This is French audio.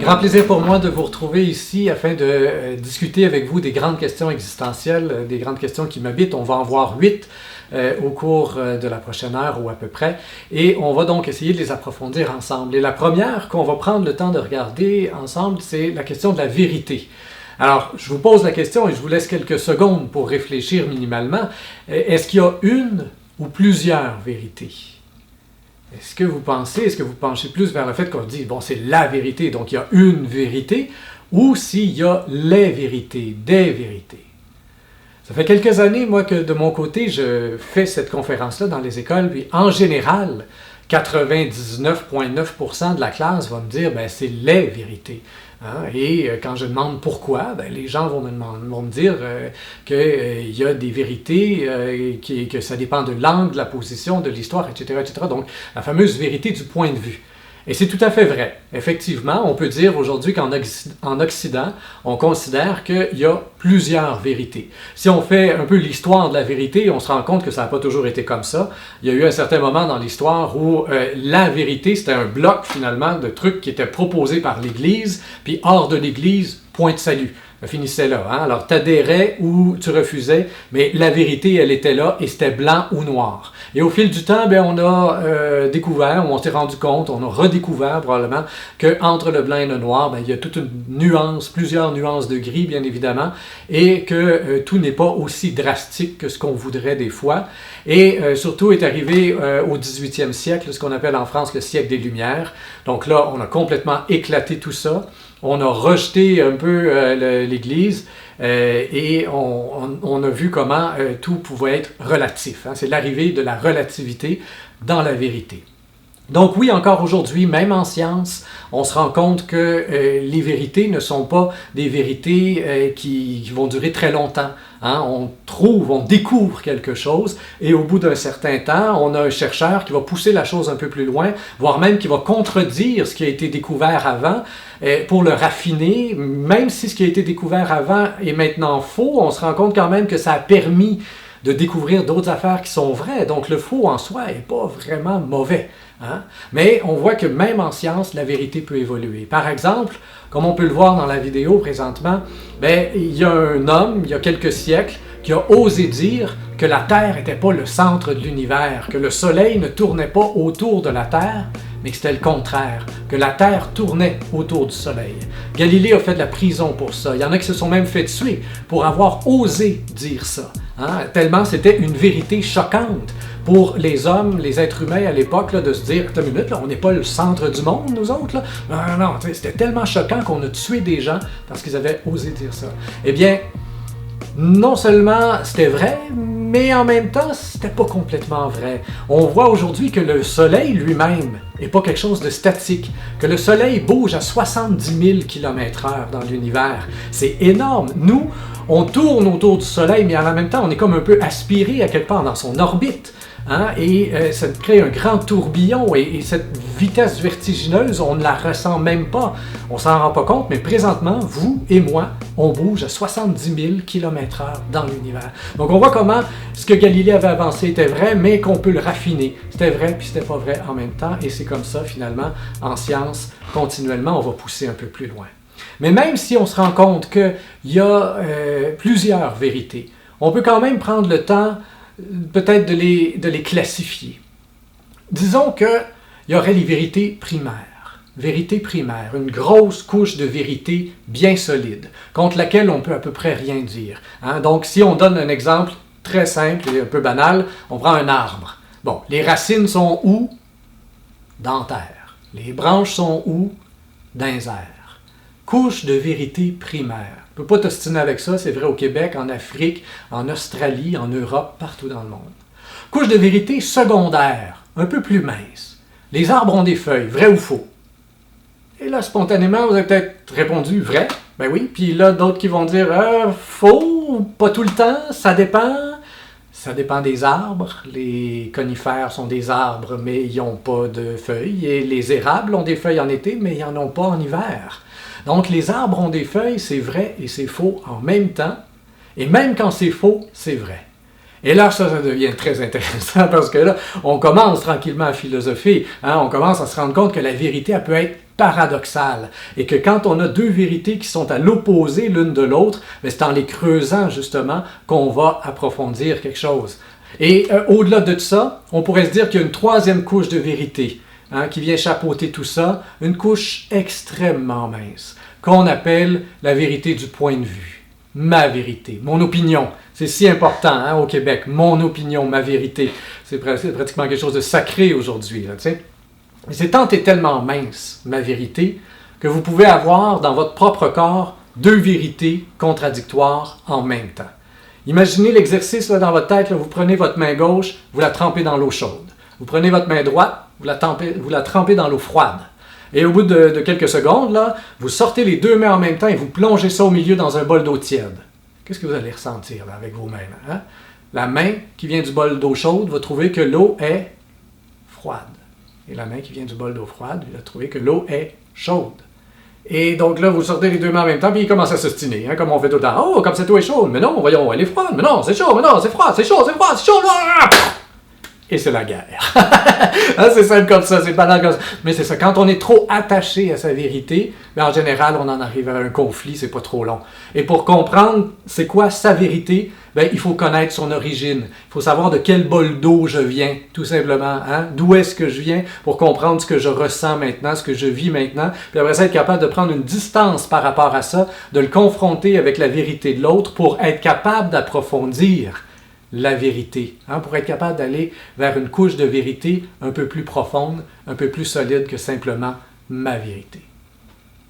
Grand plaisir pour moi de vous retrouver ici afin de discuter avec vous des grandes questions existentielles, des grandes questions qui m'habitent. On va en voir 8 au cours de la prochaine heure ou à peu près. Et on va donc essayer de les approfondir ensemble. Et la première qu'on va prendre le temps de regarder ensemble, c'est la question de la vérité. Alors, je vous pose la question et je vous laisse quelques secondes pour réfléchir minimalement. Est-ce qu'il y a une ou plusieurs vérités? Est-ce que vous penchez plus vers le fait qu'on dit, bon, c'est la vérité, donc il y a une vérité, ou s'il y a les vérités, des vérités? Ça fait quelques années, moi, que de mon côté, je fais cette conférence-là dans les écoles, puis en général, 99,9% de la classe va me dire, ben, c'est les vérités. Hein? Et quand je demande pourquoi, ben, les gens vont me dire qu'il y a des vérités, que ça dépend de l'angle, de la position, de l'histoire, etc., etc. Donc, la fameuse vérité du point de vue. Et c'est tout à fait vrai. Effectivement, on peut dire aujourd'hui qu'en Occident, on considère qu'il y a plusieurs vérités. Si on fait un peu l'histoire de la vérité, on se rend compte que ça n'a pas toujours été comme ça. Il y a eu un certain moment dans l'histoire où la vérité, c'était un bloc finalement de trucs qui étaient proposés par l'Église, puis hors de l'Église, point de salut. Ça finissait là. Hein? Alors, tu adhérais ou tu refusais, mais la vérité, elle était là et c'était blanc ou noir. Et au fil du temps, ben, on a découvert, on s'est rendu compte, on a redécouvert probablement qu'entre le blanc et le noir, ben, il y a toute une nuance, plusieurs nuances de gris, bien évidemment, et que tout n'est pas aussi drastique que ce qu'on voudrait des fois. Et surtout est arrivé au 18e siècle, ce qu'on appelle en France le siècle des Lumières. Donc là, on a complètement éclaté tout ça. On a rejeté un peu l'Église et on a vu comment tout pouvait être relatif. Hein? C'est l'arrivée de la relativité dans la vérité. Donc oui, encore aujourd'hui, même en science, on se rend compte que les vérités ne sont pas des vérités qui vont durer très longtemps. Hein? On découvre quelque chose et au bout d'un certain temps, on a un chercheur qui va pousser la chose un peu plus loin, voire même qui va contredire ce qui a été découvert avant pour le raffiner. Même si ce qui a été découvert avant est maintenant faux, on se rend compte quand même que ça a permis de découvrir d'autres affaires qui sont vraies. Donc le faux en soi n'est pas vraiment mauvais. Hein? Mais on voit que même en science, la vérité peut évoluer. Par exemple, comme on peut le voir dans la vidéo présentement, ben, il y a un homme, il y a quelques siècles, qui a osé dire que la Terre n'était pas le centre de l'univers, que le Soleil ne tournait pas autour de la Terre, mais que c'était le contraire, que la Terre tournait autour du Soleil. Galilée a fait de la prison pour ça. Il y en a qui se sont même fait tuer pour avoir osé dire ça. Hein? Tellement c'était une vérité choquante pour les hommes, les êtres humains à l'époque, là, de se dire, attends une minute, là, on n'est pas le centre du monde, nous autres. Là. Non, c'était tellement choquant qu'on a tué des gens parce qu'ils avaient osé dire ça. Eh bien, non seulement c'était vrai, mais en même temps, c'était pas complètement vrai. On voit aujourd'hui que le Soleil lui-même n'est pas quelque chose de statique, que le Soleil bouge à 70 000 km/h dans l'univers. C'est énorme. Nous, on tourne autour du Soleil, mais en même temps, on est comme un peu aspiré à quelque part dans son orbite. Hein? Et ça crée un grand tourbillon et cette vitesse vertigineuse, on ne la ressent même pas. On s'en rend pas compte, mais présentement, vous et moi, on bouge à 70 000 km/h dans l'univers. Donc on voit comment ce que Galilée avait avancé était vrai, mais qu'on peut le raffiner. C'était vrai puis c'était pas vrai en même temps. Et c'est comme ça, finalement, en science, continuellement, on va pousser un peu plus loin. Mais même si on se rend compte qu'il y a plusieurs vérités, on peut quand même prendre le temps peut-être de les classifier. Disons qu'il y aurait les vérités primaires. Vérité primaire, une grosse couche de vérité bien solide, contre laquelle on peut à peu près rien dire. Hein? Donc, si on donne un exemple très simple et un peu banal, on prend un arbre. Bon, les racines sont où? Dans terre. Les branches sont où? Dans les airs. Couche de vérité primaire. On ne peut pas t'ostiner avec ça, c'est vrai au Québec, en Afrique, en Australie, en Europe, partout dans le monde. Couche de vérité secondaire, un peu plus mince. Les arbres ont des feuilles, vrai ou faux? Et là, spontanément, vous avez peut-être répondu vrai. Ben oui, puis là, d'autres qui vont dire faux, pas tout le temps, ça dépend. Ça dépend des arbres. Les conifères sont des arbres, mais ils n'ont pas de feuilles. Et les érables ont des feuilles en été, mais ils n'en ont pas en hiver. Donc, les arbres ont des feuilles, c'est vrai et c'est faux en même temps. Et même quand c'est faux, c'est vrai. Et là, ça devient très intéressant parce que là, on commence tranquillement à philosopher. Hein, on commence à se rendre compte que la vérité, elle peut être paradoxal. Et que quand on a deux vérités qui sont à l'opposé l'une de l'autre, c'est en les creusant justement qu'on va approfondir quelque chose. Et au-delà de ça, on pourrait se dire qu'il y a une troisième couche de vérité qui vient chapeauter tout ça, une couche extrêmement mince, qu'on appelle la vérité du point de vue. Ma vérité, mon opinion. C'est si important au Québec, mon opinion, ma vérité. C'est pratiquement quelque chose de sacré aujourd'hui. C'est tant et tellement mince, ma vérité, que vous pouvez avoir dans votre propre corps deux vérités contradictoires en même temps. Imaginez l'exercice dans votre tête, vous prenez votre main gauche, vous la trempez dans l'eau chaude. Vous prenez votre main droite, vous la trempez dans l'eau froide. Et au bout de quelques secondes, là, vous sortez les deux mains en même temps et vous plongez ça au milieu dans un bol d'eau tiède. Qu'est-ce que vous allez ressentir là, avec vos mains? Hein? La main qui vient du bol d'eau chaude va trouver que l'eau est froide. Et la main qui vient du bol d'eau froide va trouver que l'eau est chaude. Et donc là, vous sortez les deux mains en même temps, puis ils commencent à s'ostiner, comme on fait tout le temps. Oh, comme cette eau est chaude, mais non, voyons, elle est froide, mais non, c'est chaud, mais non, c'est froid, c'est chaud, c'est froid, c'est chaud, là! Et c'est la guerre. C'est simple comme ça, c'est banal comme ça. Mais c'est ça, quand on est trop attaché à sa vérité, en général, on en arrive à un conflit, c'est pas trop long. Et pour comprendre c'est quoi sa vérité, il faut connaître son origine. Il faut savoir de quel bol d'eau je viens, tout simplement. D'où est-ce que je viens pour comprendre ce que je ressens maintenant, ce que je vis maintenant. Puis après ça, être capable de prendre une distance par rapport à ça, de le confronter avec la vérité de l'autre pour être capable d'approfondir la vérité, pour être capable d'aller vers une couche de vérité un peu plus profonde, un peu plus solide que simplement ma vérité.